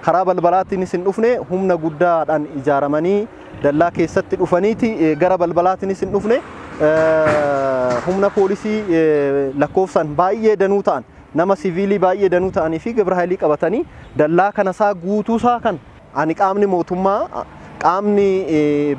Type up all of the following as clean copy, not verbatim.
karaa balbalaatiinis hin dhufne humna guddaadhaan ijaaramanii dallaa keessatti dhufaniiti gara balbalaatiinis hin dhufne humna poolisii lakkoofsaan baay'ee danuu ta'an nama siviilii baay'ee danuu ta'anii fi gibira haylii qabatanii dallaa kana isaa guutuusaa kan ani qaamni mootummaa qaamni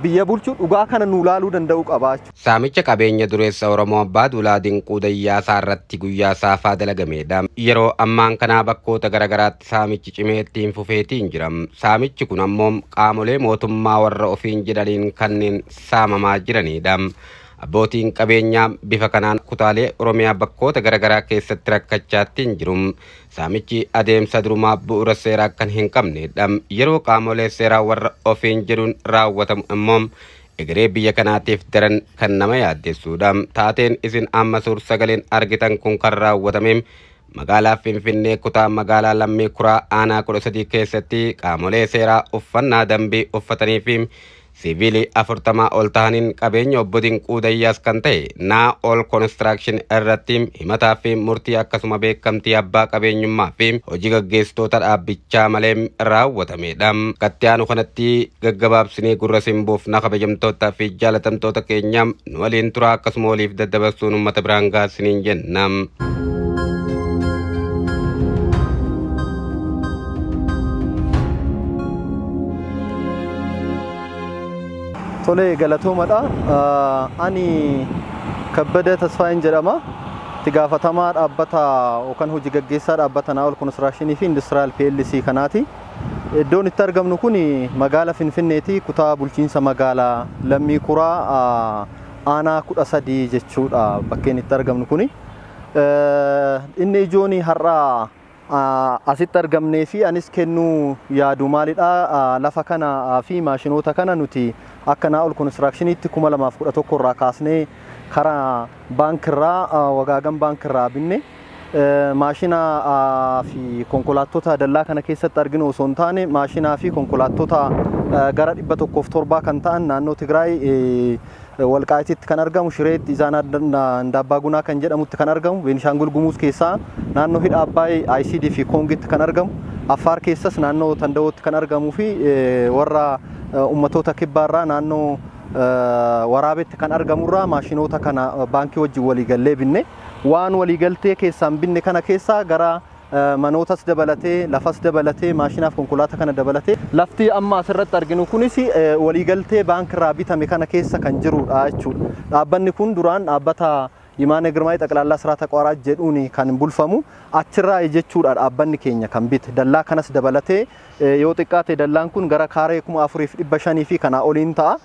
biyya bulchu dhugaa kana nu laaluu danda'u qabaachu. Saamicha qabeenya dureessa Oromoo Abbaa Duulaa Dinquu Dayyaasaa irratti guyyaa saafaa dalagameedha. Yeroo ammaan kanaa bakkoota garagaraatti saamichi cimee ittiin fufeetiin jira. Saamichi kun ammoo qaamolee mootummaa warra ofiin jedhaniin kanneen saamamaa jiranidha. Abbootiin qabeenyaa bifa kanaan kutaalee Oromiyaa bakkoota garagaraa keessatti rakkachaattiin jiru. Saamichi adeemsa durumaa bu'uura seeraa kan hin qabnedha. Yeroo qaamolee seeraa warra ofiin jedhuun raawwatamu immoo egeree biyya kanaatiif daran kan nama yaaddessuudha. Taateen isin amma suur-sagaleen argitan kun kan raawwatame magaalaa Finfinnee kutaa magaalaa Lammii Kuraa aanaa 13 keessatti qaamolee seeraa uffannaa dambii uffatanii fi siviilii 40 ol ta'aniin qabeenya obbo Dinquu Dayyaas kan ta'e naa ol konistiraakshini irratti himataa fi murtii akkasuma beekamtii abbaa qabeenyummaa fi hojii gaggeessitoota dhaabbichaa malee raawwatamedha. Itti aanu kanatti gaggabaabsinee gurra simbuuf na kabajamtootaa fi jaalatamtoota keenya nu waliin turaa akkasuma waliif daddabarsuun uummata biraan gaasiniin jenna. Tole galatoomadha. Ani Kabbada Tasfaayin jedhama. Itti gaafatamaa dhaabbata yookaan hojii gaggeessaa dhaabbata Naawol Konistiraakshini fi Industiraal PLC kanaati. Iddoon itti argamnu kun magaalaa Finfinneeti, kutaa bulchiinsa magaalaa Lammii Kuraa aanaa 13 jechuudha bakkeen itti argamnu kun. Inni ijoon har'a asitti argamnee fi anis kennuu yaadu maalidha lafa kana fi maashinoota kana nuti akka Naawol Konistiraakshiniitti 2011 irraa kaasnee karaa baankiirraa Wagaagan baankiirraa binne maashina fi konkolaattota dallaa kana keessatti arginu osoo hin taane maashinaa fi konkolaattota gara 107 kan ta'an naannoo Tigraay Walqaayititti kan argamu, Shireetti Izaanaa Ndaabbaagunaa kan jedhamutti kan argamu, Beenishaangul Gumuuz keessaa naannoo hidha Abbaay ICD fi Kongitti kan argamu, Affaar keessas naannoo Tandawootti kan argamuu fi warra ummatoota kibbaarraa naannoo Waraabetti kan argamurraa maashinoota kana baankii wajjin waliigallee binne waan waliigaltee keessaan binne kana keessaa gara manootas dabalatee lafas dabalatee maashinaaf konkolaataa kana dabalatee lafti amma asirratti arginu kunis waliigaltee baankiirraa bitame kana keessa kan jirudha jechuudha. Dhaabbanni kun duraan dhaabbata Yimaane Girmaa'ii Xaqlaallaa Sirata Qawaaraa jedhuun kan bulfamu achirraa jechuudha dhaabbanni keenya kan bite. Dallaa kanas dabalatee yoo xiqqaate dallaan kun gara kaaree 4500 fi kanaa oliin ta'a.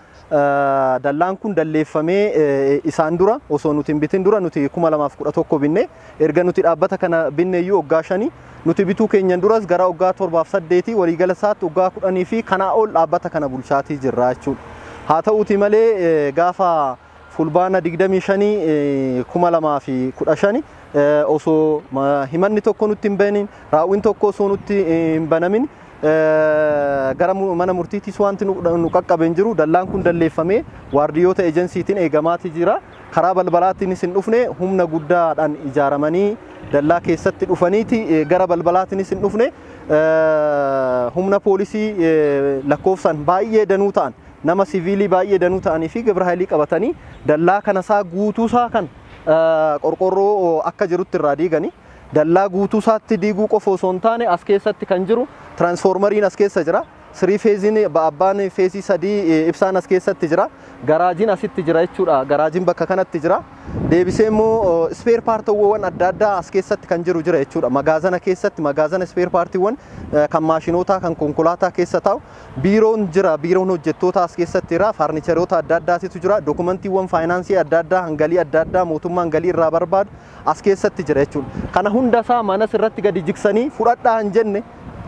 Dallaan kun dalleeffamee isaan dura osoo nuti hin bitin dura nuti 2011 binne erga nuti dhaabbata kana binne iyyuu waggaa 5 nuti bituu keenyan duras gara waggaa 7-8 waliigala isaatti waggaa 10 fi kanaa ol dhaabbata kana bulchaatii jirra jechuudha. Haa ta'uuti malee gaafa fulbaana 25 2015 osoo himanni tokko nutti hin banin raawwiin tokko osoo nutti hin banamin gara mana murtiitis wanti nu qaqqaben jiru dallaan kun dalleeffamee waardiyoota ejensiitiin eegamaati jira. Karaa balbalaatiinis hin dhufne humna guddaadhaan ijaaramanii dallaa keessatti dhufaniiti gara balbalaatiinis hin dhufne humna poolisii lakkoofsaan baay'ee danuu ta'an nama siviilii baay'ee danuu ta'anii fi gibira haylii qabatanii dallaa kana isaa guutuusaa kan qorqorroo akka jirutti irraa diiganii dallaa guutuusaatti diiguu qofa osoo hin taane as keessatti kan jiru transformeriin as keessa jira. Sirii feeziin abbaan feezii 3 ibsaan as keessatti jira. Garaajiin asitti jira jechuudha. Garaajiin bakka kanatti jira. Deebisee immoo spare paartiiwwan adda addaa as keessatti kan jiru jira jechuudha. Magaazana keessatti magaazana spare paartiiwwan kan maashinoota kan konkolaataa keessa taa'u biiroon jira. Biiroon hojjettoota as keessatti jira. Faarnicheroota adda addaatu jira. Dokumantiiwwan faayinaansii adda addaa hangalii adda addaa mootummaan galii irraa barbaadu as keessatti jira jechuudha. Kana hunda isaa manas irratti gadi jigsanii fudhadhaa hin jenne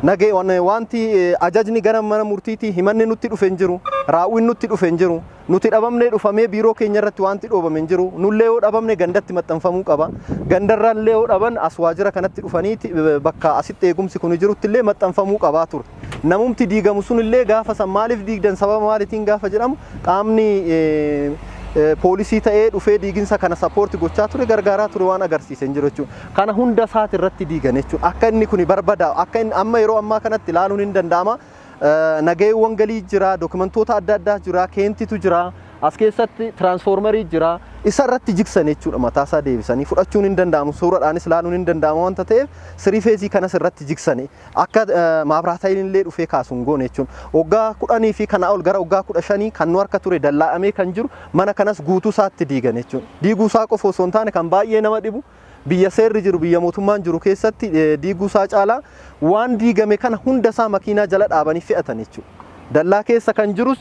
nagee wanti ajajni gara mana murtiitii himanni nutti dhufen jiru raawwiin nutti dhufen jiru nuti dhabamne dhufamee biiroo keenya irratti wanti dhoobamen jiru nullee yoo dhabamne gandatti maxxanfamuu qaba gandarraallee yoo dhaban as waajjira kanatti dhufaniiti bakka asitti eegumsi kun jirutti illee maxxanfamuu qaba ture namumti diigamu sun illee gaafa san maaliif diigdan sababa maaliitiin gaafa jedhamu qaamni poolisii ta'ee dhufee diiginsa kana sappoorti gochaa ture gargaaraa ture waan agarsiise hin jiru jechuudha. Kana hunda isaati irratti diigan jechuudha. Akka inni kun barbadaa'u akka inni amma yeroo ammaa kanatti ilaaluun hin danda'ama. Nageewwan galii jira, dokumentoota adda addaa jira, keentitu jira, as keessatti tiraansfoormarii jira. Isa irratti jigsan jechuudha mataasaa deebisanii fudhachuun hin danda'amu. Suuraadhaanis ilaaluun hin danda'amu wanta ta'eef sirii feezii kanas irratti jigsanii akka maabiraataa illee dhufee kaasuun goone jechuudha. Waggaa 10 fi kana ol gara waggaa 15 kan nu harka ture dallaa'amee kan jiru mana kanas guutuu isaatti diigan jechuudha. Diiguu isaa qofa osoo hin taane kan baay'ee nama dhibu biyya seerri jiru biyya mootummaan jiru keessatti diiguu isaa caalaa waan diigame kana hunda isaa makiinaa jala dhaabanii fe'atan jechuudha. Dallaa keessa kan jirus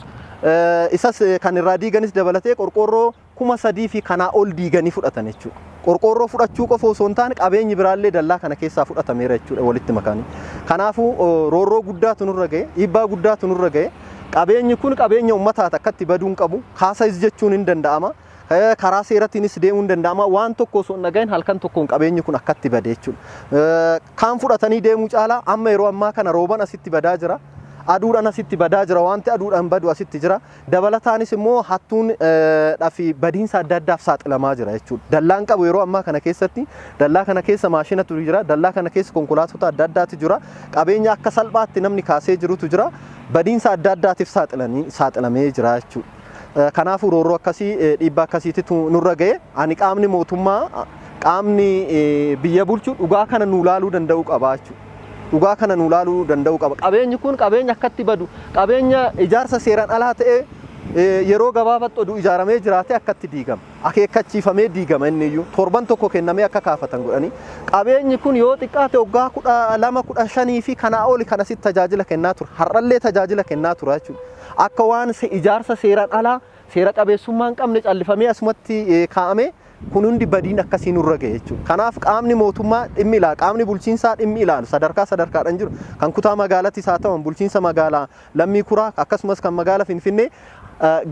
isas kan irraa diiganis dabalatee qorqorroo 3,000 fi kanaa ol diiganii fudhatan jechuudha. Qorqorroo fudhachuu qofa osoo hin taane qabeenyi biraallee dallaa kana keessaa fudhatameera jechuudha walitti makanii. Kanaafuu roorroo guddaatu nurra ga'e, dhiibbaa guddaatu nurra ga'e. Qabeenyi kun qabeenya uummataati akkatti baduun qabu. Kaasas jechuun hin danda'ama. Karaa seeratiinis deemuu hin danda'ama. Waan tokko osoo hin dhagahin halkan tokkoon qabeenyi kun akkatti bade jechuudha. Kaan fudhatanii deemuu caalaa amma yeroo ammaa kana rooban asitti badaa jira. Aduudhaan asitti badaa jira, wanti aduudhaan badu asitti jira. Dabalataanis immoo hattuun dhafi badiinsa adda addaaf saaxilamaa jira jechuudha. Dallaan qabu yeroo ammaa kana keessatti dallaa kana keessa maashinatu jira, dallaa kana keessa konkolaattota adda addaatu jira. Qabeenya akka salphaatti namni kaasee jirutu jira. Badiinsa adda addaatiif saaxilamee jira jechuudha. Kanaafuu roorroo akkasii dhiibbaa akkasiitu nurra ga'e. Ani qaamni mootummaa qaamni biyya bulchu dhugaa kana nu ilaaluu danda'u qaba jechuudha. Dhugaa kana nu ilaaluu danda'u qaba. Qabeenyi kun qabeenya akkatti badu, qabeenya ijaarsa seeraan alaa ta'ee yeroo gabaabaatti oduu ijaaramee jiraate akkatti diigama. Akeekkachiifamee diigama inni iyyuu torban tokko kennamee akka kaafatan godhanii. Qabeenyi kun yoo xiqqaate waggaa 12, 15 fi kanaa oli kan asitti tajaajila kennaa ture. Har'allee tajaajila kennaa ture jechuudha. Akka waan ijaarsa seeraan alaa seera qabeessummaa hin qabne callifamee asumatti kaa'ame kun hundi badiin akkasii nurra ga'e jechuudha. Kanaaf qaamni mootummaa dhimmi ilaalu, qaamni bulchiinsaa dhimmi ilaalu sadarkaadhaan jiru kan kutaa magaalattis haa ta'u bulchiinsa magaalaa Lammii Kuraa akkasumas kan magaalaa Finfinnee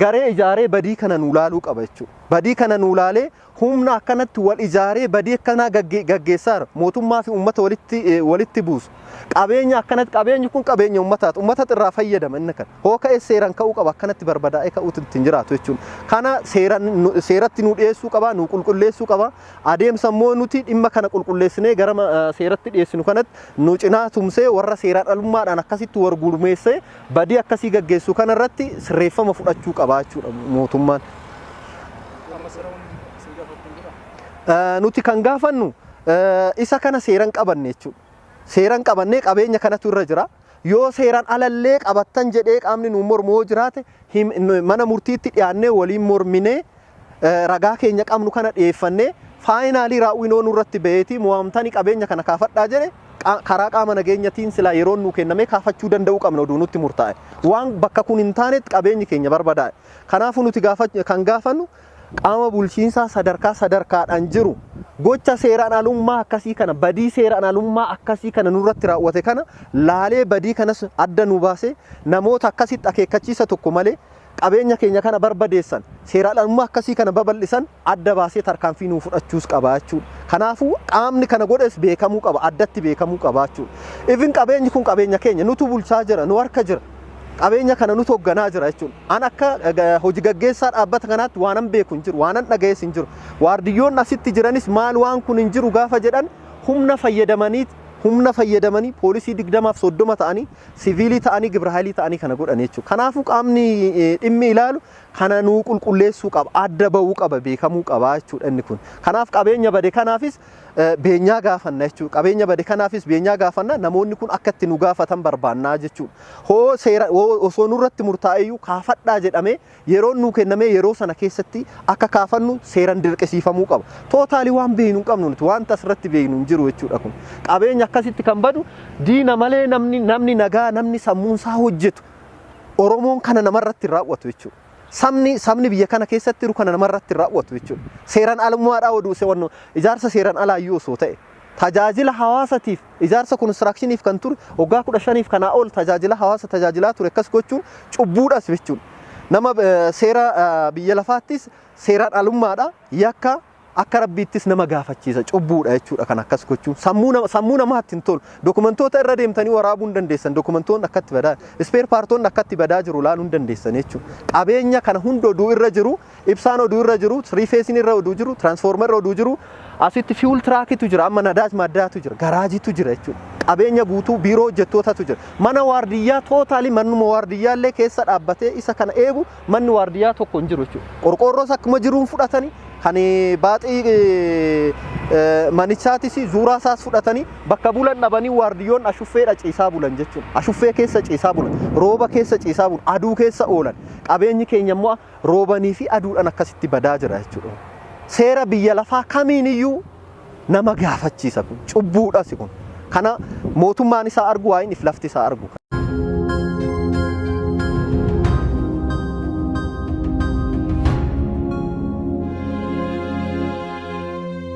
garee ijaaree badii kana nu ilaaluu qaba jechuudha. Badii kana nu ilaalee humna akkanatti wal ijaaree badii akkanaa gaggeessaa mootummaa fi uummata walitti buusu. Qabeenya akkanatti qabeenyi kun qabeenya uummataati. Uummata irraa fayyadama inni kana. Hoo ka'ee seeraan ka'uu qaba akkanatti barbadaa'ee ka'uutu ittiin jiraatu jechuudha. Kana seeratti nu dhiyeessuu qaba, nu qulqulleessuu qaba. Adeemsa immoo nuti dhimma kana qulqulleessinee gara seeratti dhiyeessinu kanatti nu cinaa tumsee warra seeraan alummaadhaan akkasitti wargurmeessee badii akkasii gaggeessu kanarratti sirreeffama fudhachuu qaba jechuudha mootummaan. Nuti kan gaafannu isa kana seeraan qabanne jechuudha. Seeraan qabannee qabeenya kanatu irra jira. Yoo seeraan alallee qabattan jedhee qaamni nu mormoo jiraate mana murtiitti dhiyaannee waliin morminee ragaa keenya qabnu kana dhiyeeffannee faayinaalii raawwinoo nurratti ba'eetii mo'amtanii qabeenya kana kaafadhaa jedhe karaa qaama nageenyatiin silaa yeroo nu kennamee kaafachuu danda'uu qabna oduu nutti murtaa'e. Waan bakka kun hin taanetti qabeenyi keenya barbadaa'e. Kanaafuu nuti kan gaafannu qaama bulchiinsaa sadarkaadhaan jiru gocha seeraan alummaa akkasii kana badii seeraan alummaa akkasii kana nurratti raawwate kana laalee badii kanas adda nu baasee namoota akkasitti akeekkachiisa tokko malee qabeenya keenya kana barbadeessan seeraan alummaa akkasii kana babal'isan adda baasee tarkaanfii nuu fudhachuus qaba jechuudha. Kanaafuu qaamni kana godhes beekamuu qaba, addatti beekamuu qaba jechuudha. Ifin qabeenyi kun qabeenya keenya nutu bulchaa jira, nu harka jira. Qabeenya kana nuti hoogganaa jira jechuudha. An akka hojii gaggeessaa dhaabbata kanaatti waanan beeku hin jiru, waanan dhagayees hin jiru. Waardiyyoonni asitti jiranis maal waan kun hin jiru gaafa jedhan humna fayyadamanii poolisii 20 fi 30 ta'anii siviilii ta'anii gibira haayilii ta'anii kana godhan jechuudha. Kanaafuu qaamni dhimmi ilaalu kana nuu qulqulleessuu qaba, adda ba'uu qaba, beekamuu qaba jechuudha inni kun. Kanaaf qabeenya bade kanaafis beenyaa gaafanna jechuudha. Qabeenya bade kanaafis beenyaa gaafanna namoonni kun akka itti nu gaafatan barbaannaa jechuudha. Osoo nurratti murtaa'eyyuu kaafadhaa jedhamee yeroo nuu kennamee yeroo sana keessatti akka kaafannu seeraan dirqisiifamuu qaba. Tootaalii waan beeknu hin qabnu nuti waan asirratti beeknu hin jiru jechuudha kun. Qabeenya akkasitti kan badu diina malee namni nagaa namni sammuunsaa hojjetu Oromoon kana namarratti raawwatu jechuudha. Sabni biyya kana keessatti jiru kana namarratti raawwatu jechuudha. Seeraan alummaadhaa oduu seewwannu ijaarsa seeraan alaa iyyuu osoo ta'e tajaajila hawaasatiif ijaarsa konistiraakshiniif kan ture waggaa 15 kanaa ol tajaajila hawaasa tajaajilaa ture akkas gochuun cubbuudhas jechuudha. Nama seera biyya lafaattis seeraan alummaadhaa yakka akka rabbiittis nama gaafachiisa cubbuudha jechuudha kan akkas gochuun sammuu namaatti hin tolu dokumentoota irra deemtanii waraabuu hin dandeessan dokumentoonni akkatti badaa ispeer paartoonni akkatti badaa jiru laaluu hin dandeessan jechuudha qabeenya kana hunda oduu irra jiru ibsaan oduu irra jiru riifeesiin irra oduu jiru tiraansfoormer oduu jiru asitti fiul tiraakitu jira amma nadaaj maddaatu jira garaajitu jira jechuudha qabeenya guutuu biiroo hojjettootatu jira mana waardiyyaa tootaalii manuma waardiyyaa illee keessa dhaabbatee isa kana eegu manni waardiyyaa tokko hin jiru jechuudha qorqoorroos akkuma jiruun fudhatanii kan baaxii manichaatis zuuraa isaas fudhatanii bakka bulan dhabanii waardiyyoon ashuffeedha ciisaa bulan jechuudha ashuffee keessa ciisaa bulan rooba keessa ciisaa bulan aduu keessa oolan qabeenyi keenya immoo roobanii fi aduudhaan akkasitti badaa jira jechuudha seera biyya lafaa kamiin iyyuu nama gaafachiisa kun cubbuudhas kun kana mootummaan isaa argu waa'in if lafti isaa argu